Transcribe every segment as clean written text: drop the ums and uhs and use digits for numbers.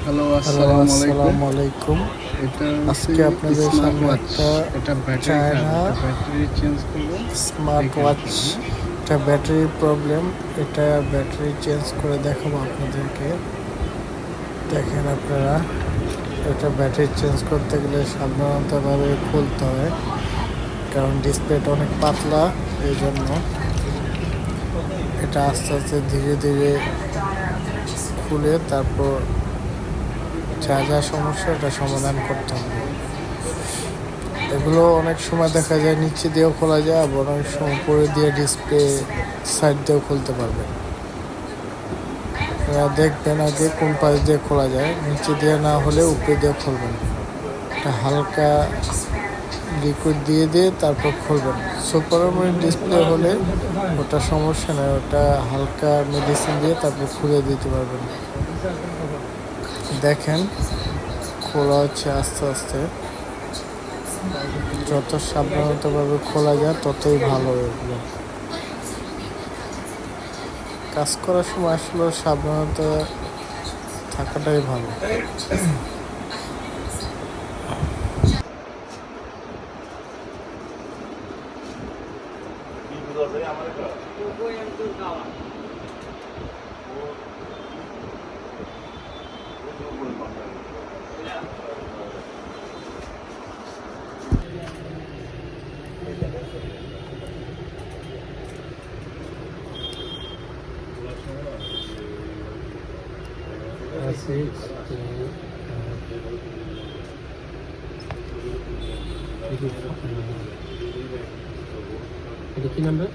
Hello, hello, আসসালামু আলাইকুম। আসসালামু আলাইকুম। এটা হচ্ছে আজকে আপনাদের স্মার্ট সামনে ওয়াচ। একটা এটা ব্যাটারি খারাপ, চায়না এটা ব্যাটারি চেঞ্জ করব। স্মার্ট দেখে ওয়াচ, আসলাম, হ্যাঁ? এটা ব্যাটারি প্রবলেম। এটা ব্যাটারি চেঞ্জ করে দেখাবো আপনাদেরকে। দেখেন আপনারা, এটা ব্যাটারি চেঞ্জ করতে গেলে সাবধানতাভাবে খুলতে হয়, কারণ ডিসপ্লেটা অনেক পাতলা। এই জন্য এটা আস্তে আস্তে ধীরে ধীরে খুলে তারপর যা যা সমস্যা এটা সমাধান করতে হবে। এগুলো অনেক সময় দেখা যায় নিচে দিয়েও খোলা যায়, আবার অনেক সময় উপরে দিয়ে ডিসপ্লে সাইড দিয়েও খুলতে পারবেন। আপনারা দেখবেন আগে কোন পাশ দিয়ে খোলা যায়, নিচে দিয়ে না হলে উপরে দিয়ে খুলবেন। এটা হালকা লিকুইড দিয়ে দিয়ে তারপর খুলবেন। সুপারমেন্ট ডিসপ্লে হলে ওটা সমস্যা নেই, ওটা হালকা মেডিসিন দিয়ে তারপর খুলে দিতে পারবেন। দেখেন খোলা হচ্ছে আস্তে আস্তে। যত সাবধানতাভাবে খোলা যায় ততই ভালো। এগুলো কাজ করার সময় আসলে সাবধানতা থাকাটাই ভালো। এটা কি নাম্বার?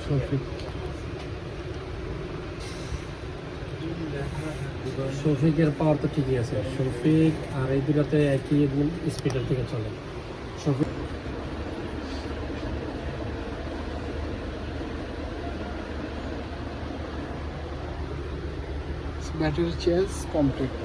শফিক শফিকের পাওয়ার তো ঠিকই আছে। শফিক আর এই দুটাতে একই স্পিডের থেকে চলে। Shafiq battery change complete.